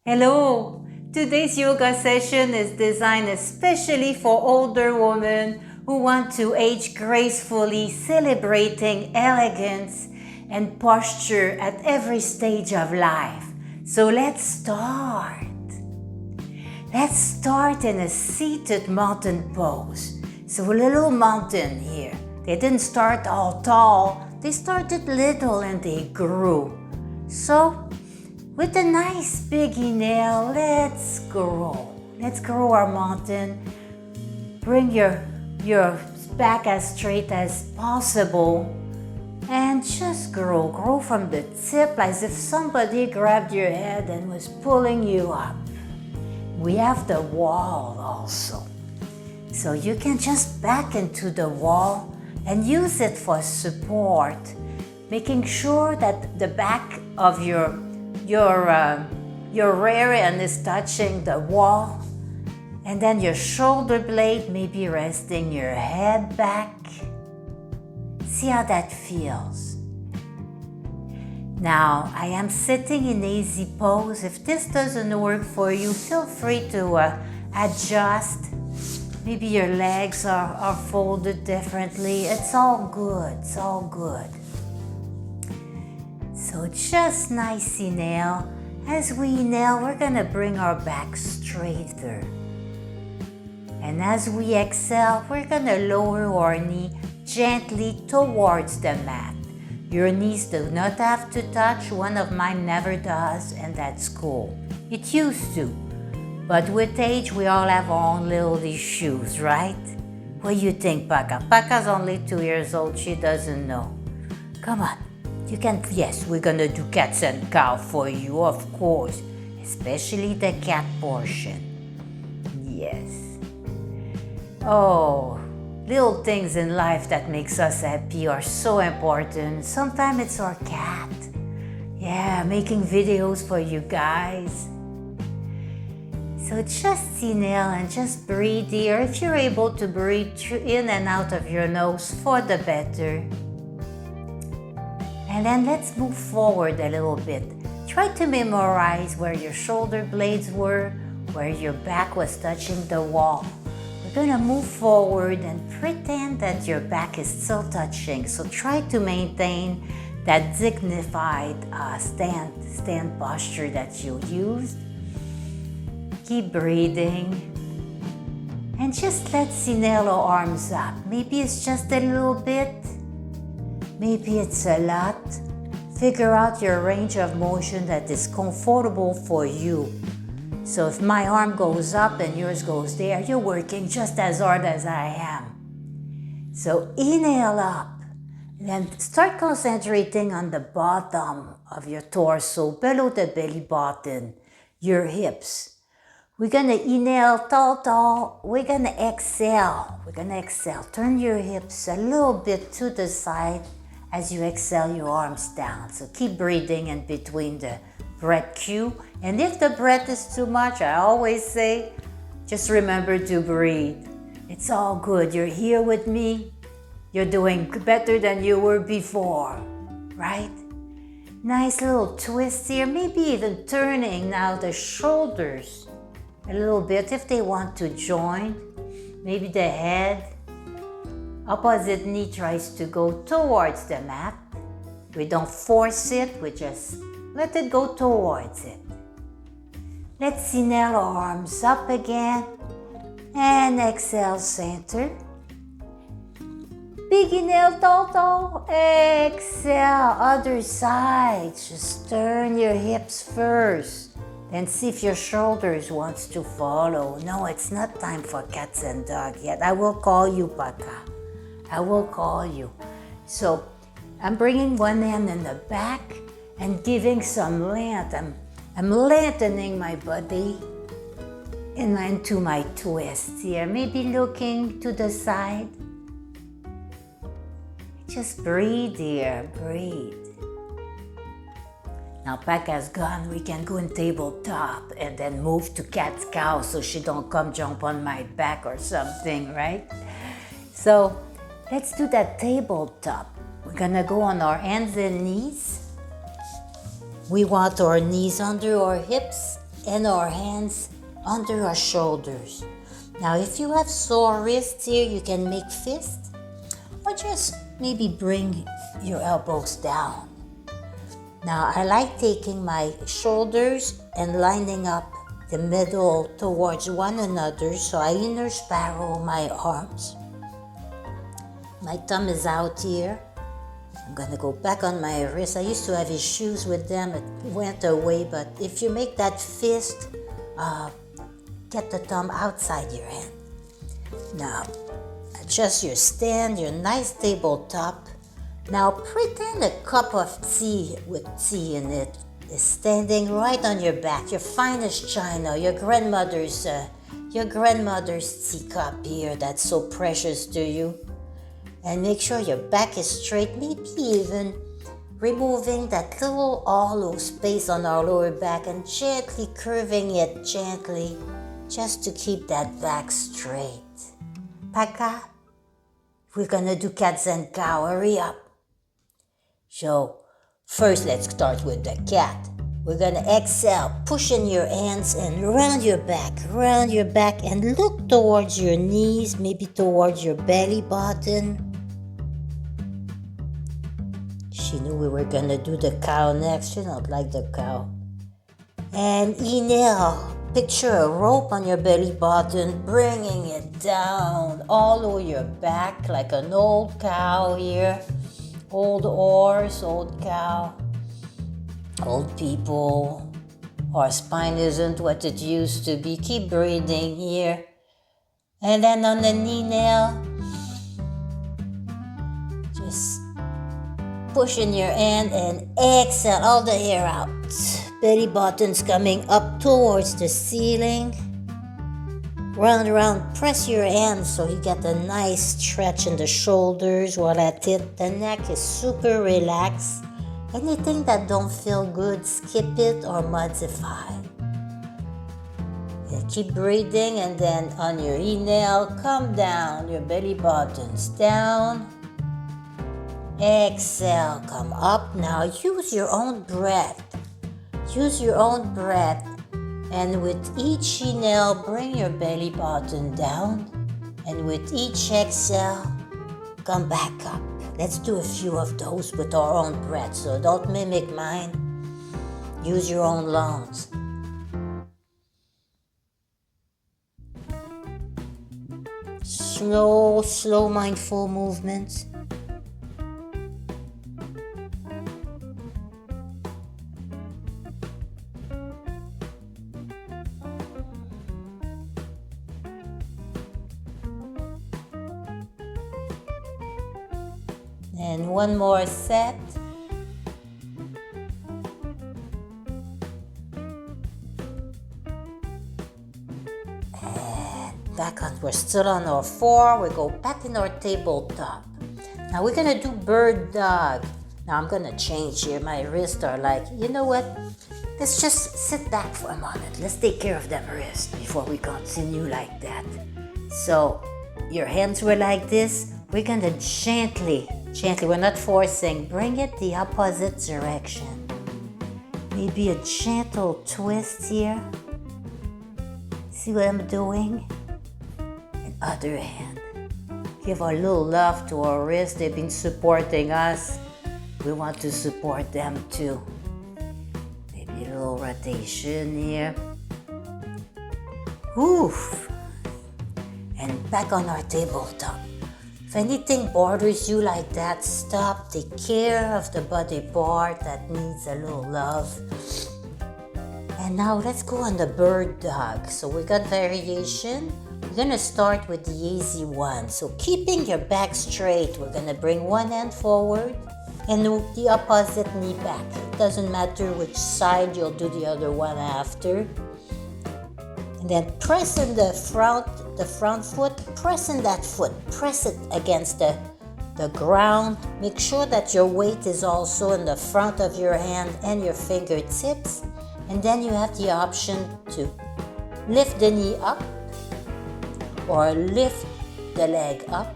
Hello! Today's yoga session is designed especially for older women who want to age gracefully, celebrating elegance and posture at every stage of life. So let's start. Let's start in a seated mountain pose. So a little mountain here. They didn't start all tall, they started little and they grew. So with a nice big inhale, let's grow. Let's grow our mountain. Bring your back as straight as possible and just grow. Grow from the tip as if somebody grabbed your head and was pulling you up. We have the wall also. So you can just back into the wall and use it for support, making sure that the back of your rear end is touching the wall, and then your shoulder blade may be resting your head back. See how that feels. Now, I am sitting in easy pose. If this doesn't work for you, feel free to adjust. Maybe your legs are folded differently. It's all good. It's all good. So just nice inhale. As we inhale, we're going to bring our back straighter. And as we exhale, we're going to lower our knee gently towards the mat. Your knees do not have to touch. One of mine never does, and that's cool. It used to. But with age, we all have our own little issues, right? What do you think, Paka? Paka's only 2 years old. She doesn't know. Come on. You can, yes, we're gonna do cats and cow for you, of course, especially the cat portion. Yes. Oh, little things in life that makes us happy are so important. Sometimes it's our cat. Yeah, making videos for you guys. So just inhale and just breathe here. If you're able to breathe in and out of your nose, for the better. And then let's move forward a little bit. Try to memorize where your shoulder blades were, where your back was touching the wall. We're gonna move forward and pretend that your back is still touching. So try to maintain that dignified stand posture that you used. Keep breathing. And just let's inhale our arms up. Maybe it's just a little bit. Maybe it's a lot. Figure out your range of motion that is comfortable for you. So if my arm goes up and yours goes there, you're working just as hard as I am. So inhale up. Then start concentrating on the bottom of your torso, below the belly button, your hips. We're gonna inhale tall. We're gonna exhale. Turn your hips a little bit to the side. As you exhale your arms down. So keep breathing in between the breath cue. And if the breath is too much, I always say, just remember to breathe. It's all good. You're here with me. You're doing better than you were before, right? Nice little twist here. Maybe even turning now the shoulders a little bit if they want to join. Maybe the head. Opposite knee tries to go towards the mat. We don't force it, we just let it go towards it. Let's inhale our arms up again and exhale center. Big inhale, tall. Exhale, other side. Just turn your hips first. Then see if your shoulders wants to follow. No, it's not time for cats and dogs yet. I will call you, Paka. I will call you. So I'm bringing one hand in the back and giving some length. I'm lengthening my body into my twist here. Maybe looking to the side. Just breathe here, breathe. Now Paka's gone, we can go in tabletop and then move to cat's cow so she don't come jump on my back or something, right? So let's do that tabletop. We're gonna go on our hands and knees. We want our knees under our hips and our hands under our shoulders. Now, if you have sore wrists here, you can make fists, or just maybe bring your elbows down. Now, I like taking my shoulders and lining up the middle towards one another, so I inner spiral my arms. My thumb is out here. I'm gonna go back on my wrist. I used to have issues with them, it went away, but if you make that fist, get the thumb outside your hand. Now, adjust your stand, your nice tabletop. Now pretend a cup of tea with tea in it is standing right on your back, your finest china, your grandmother's teacup here that's so precious to you. And make sure your back is straight, maybe even removing that little hollow space on our lower back and gently curving it gently just to keep that back straight. Paka, we're gonna do cats and cow, hurry up. So, first let's start with the cat. We're gonna exhale, pushing your hands and around your back, and look towards your knees, maybe towards your belly button. She knew we were gonna do the cow next. She don't like the cow. And inhale. Picture a rope on your belly button, bringing it down all over your back like an old cow here. Old horse, old cow, old people. Our spine isn't what it used to be. Keep breathing here. And then on the inhale, just pushing your hand and exhale all the air out. Belly button's coming up towards the ceiling. Round, press your hands so you get a nice stretch in the shoulders while at it. The neck is super relaxed. Anything that don't feel good, skip it or modify. And keep breathing, and then on your inhale, come down. Your belly button's down. Exhale, come up. Now use your own breath. And with each inhale, bring your belly button down. And with each exhale, come back up. Let's do a few of those with our own breath. So don't mimic mine. Use your own lungs. Slow mindful movements. And one more set. And back on, we're still on our 4. We go back in our tabletop. Now we're gonna do bird dog. Now I'm gonna change here. My wrists are like, you know what? Let's just sit back for a moment. Let's take care of them wrists before we continue like that. So your hands were like this. We're gonna gently, we're not forcing, bring it the opposite direction. Maybe a gentle twist here. See what I'm doing? And other hand. Give a little love to our wrists. They've been supporting us. We want to support them too. Maybe a little rotation here. Oof. And back on our tabletop. If anything bothers you like that, stop. Take care of the body part that needs a little love. And now let's go on the bird dog. So we got variation. We're gonna start with the easy one. So keeping your back straight, we're gonna bring one hand forward and the opposite knee back. It doesn't matter which side, you'll do the other one after. And then press in the front foot, press in that foot, press it against the ground. Make sure that your weight is also in the front of your hand and your fingertips. And then you have the option to lift the knee up or lift the leg up,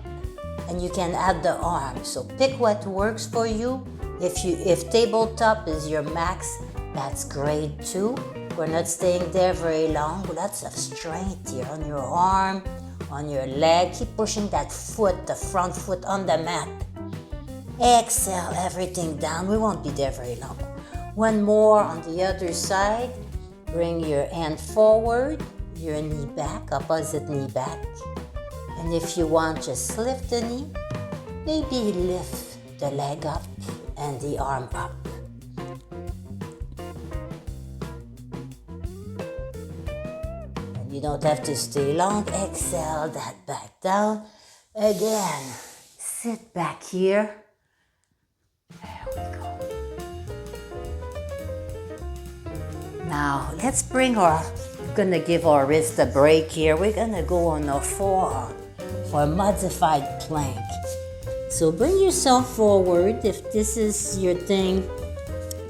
and you can add the arm. So pick what works for you. If tabletop is your max, that's great too. We're not staying there very long. Lots of strength here on your arm, on your leg. Keep pushing that foot, the front foot on the mat. Exhale everything down. We won't be there very long. One more on the other side. Bring your hand forward, your knee back, opposite knee back. And if you want, just lift the knee. Maybe lift the leg up and the arm up. And you don't have to stay long. Exhale that back down. Again, sit back here. There we go. Now, let's we're gonna give our wrist a break here. We're gonna go on our forearm for a modified plank. So bring yourself forward. If this is your thing,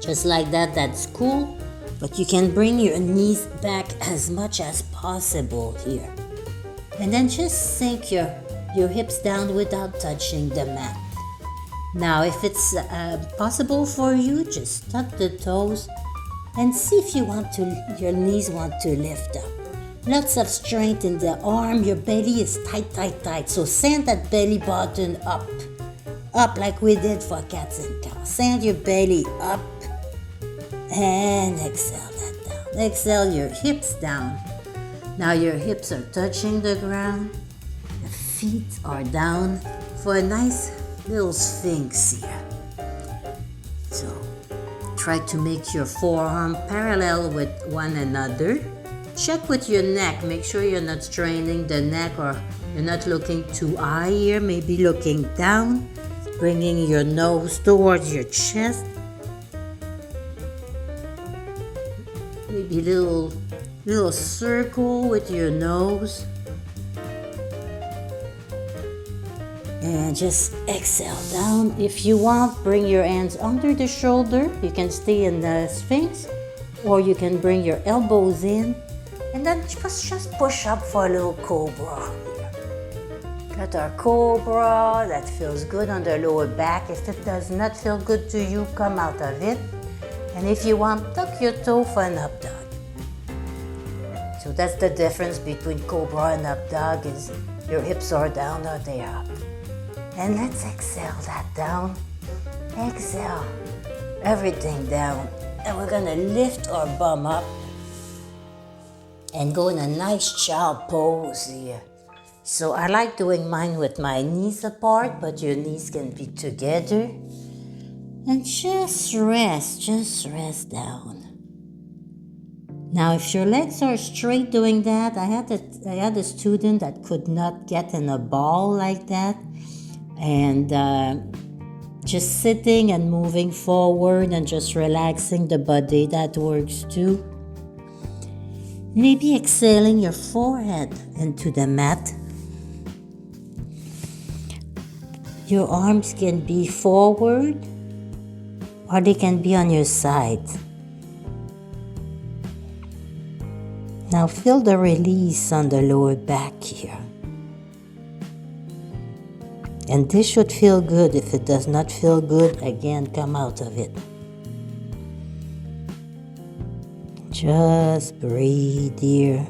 just like that, that's cool. But you can bring your knees back as much as possible here. And then just sink your hips down without touching the mat. Now, if it's possible for you, just tuck the toes and see if your knees want to lift up. Lots of strength in the arm. Your belly is tight. So send that belly button up like we did for cats and cows. Send your belly up and exhale that down. Exhale your hips down. Now your hips are touching the ground. The feet are down for a nice little Sphinx here. So try to make your forearm parallel with one another. Check with your neck. Make sure you're not straining the neck or you're not looking too high here. Maybe looking down, bringing your nose towards your chest. Maybe little circle with your nose. And just exhale down. If you want, bring your hands under the shoulder. You can stay in the Sphinx, or you can bring your elbows in. And then just push up for a little Cobra. Got our Cobra. That feels good on the lower back. If it does not feel good to you, come out of it. And if you want, tuck your toe for an up dog. So that's the difference between Cobra and up dog, is your hips are down or they are up. And let's exhale that down. Exhale everything down. And we're gonna lift our bum up and go in a nice child pose here. So I like doing mine with my knees apart, but your knees can be together. And just rest down. Now, if your legs are straight doing that, I had a student that could not get in a ball like that. And just sitting and moving forward and just relaxing the body, that works too. Maybe exhaling your forehead into the mat. Your arms can be forward or they can be on your side. Now feel the release on the lower back here. And this should feel good. If it does not feel good, again, come out of it. Just breathe here.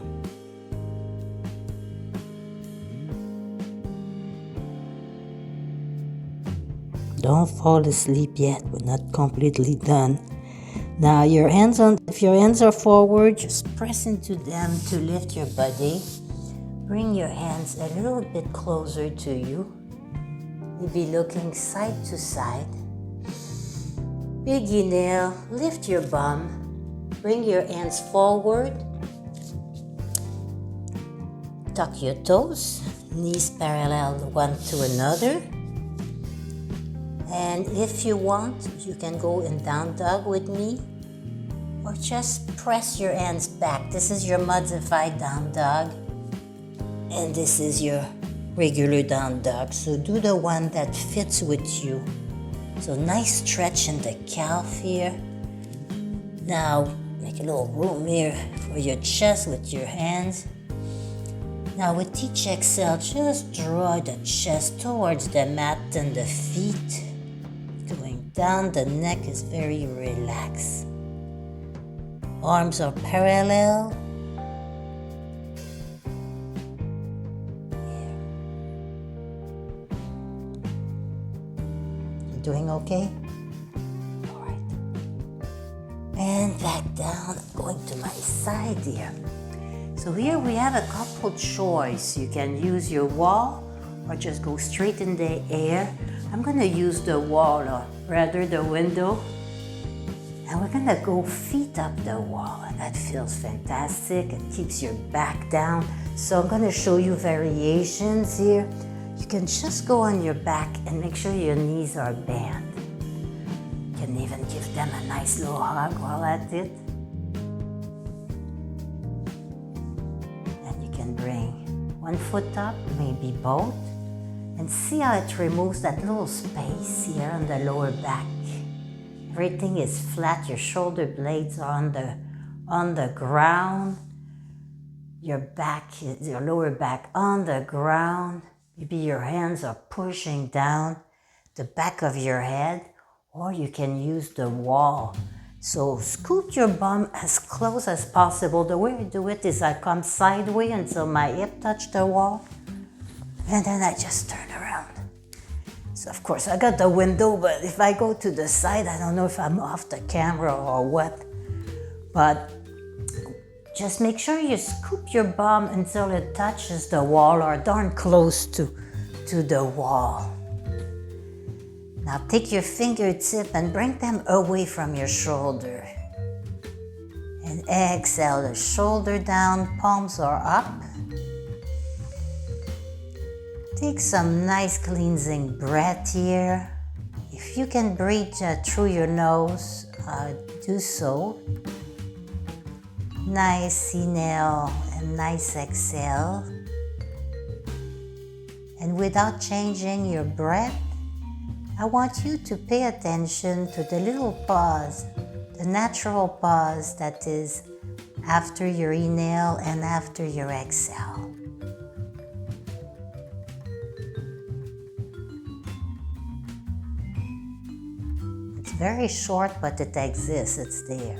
Don't fall asleep yet. We're not completely done. Now if your hands are forward, just press into them to lift your body. Bring your hands a little bit closer to you. You'll be looking side to side. Big inhale, lift your bum. Bring your hands forward. Tuck your toes, knees parallel one to another. And if you want, you can go in down dog with me, or just press your hands back. This is your modified down dog, and this is your regular down dog. So do the one that fits with you. So nice stretch in the calf here. Now make a little room here for your chest with your hands. Now with each exhale, just draw the chest towards the mat and the feet. Going down, the neck is very relaxed. Arms are parallel. You doing okay? All right. And back down, going to my side here. So here we have a couple choice. You can use your wall or just go straight in the air. I'm gonna use the wall or rather the window. And we're gonna go feet up the wall, and that feels fantastic. It keeps your back down. So I'm gonna show you variations here. You can just go on your back and make sure your knees are bent. You can even give them a nice little hug while at it. And you can bring one foot up, maybe both, and see how it removes that little space here on the lower back. Everything is flat, your shoulder blades are on the ground, your lower back on the ground. Maybe your hands are pushing down the back of your head, or you can use the wall. So scoot your bum as close as possible. The way I do it is I come sideways until my hip touch the wall, and then I just turn around. So of course I got the window, but if I go to the side, I don't know if I'm off the camera or what. But just make sure you scoop your bum until it touches the wall or darn close to the wall. Now take your fingertip and bring them away from your shoulder. And exhale, the shoulder down, palms are up. Take some nice cleansing breath here. If you can breathe through your nose, do so. Nice inhale and nice exhale. And without changing your breath, I want you to pay attention to the little pause, the natural pause that is after your inhale and after your exhale. Very short, but it exists, it's there.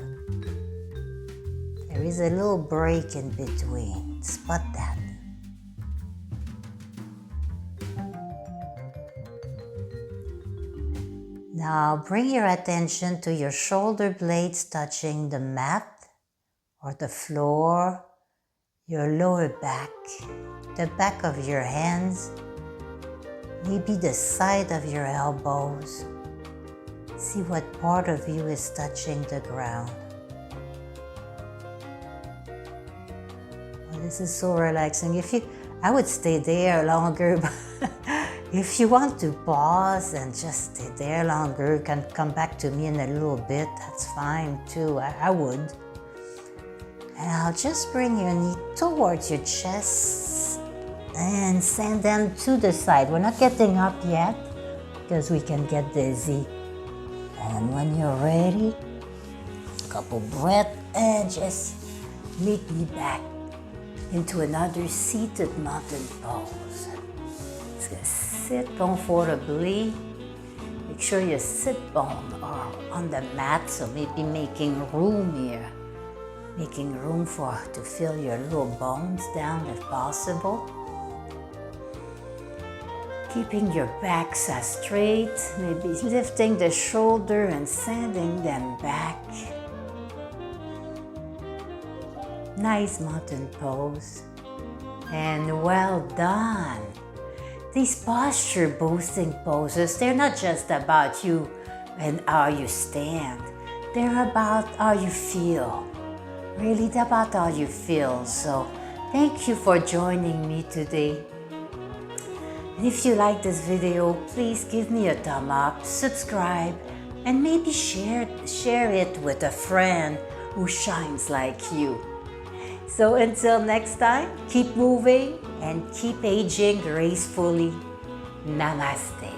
There is a little break in between. Spot that. Now bring your attention to your shoulder blades touching the mat or the floor, your lower back, the back of your hands, maybe the side of your elbows. See what part of you is touching the ground. Oh, this is so relaxing. I would stay there longer, but if you want to pause and just stay there longer, you can come back to me in a little bit. That's fine too. I would. And I'll just bring your knee towards your chest and send them to the side. We're not getting up yet because we can get dizzy. And when you're ready, a couple breaths and just meet me back into another seated mountain pose. Just sit comfortably. Make sure your sit bones are on the mat, so maybe making room here. Making room to feel your little bones down if possible. Keeping your backs as straight, maybe lifting the shoulder and sending them back. Nice mountain pose. And well done. These posture boosting poses, they're not just about you and how you stand. They're about how you feel. Really about how you feel. So thank you for joining me today. And if you like this video, please give me a thumb up, subscribe, and maybe share it with a friend who shines like you. So until next time, keep moving and keep aging gracefully. Namaste.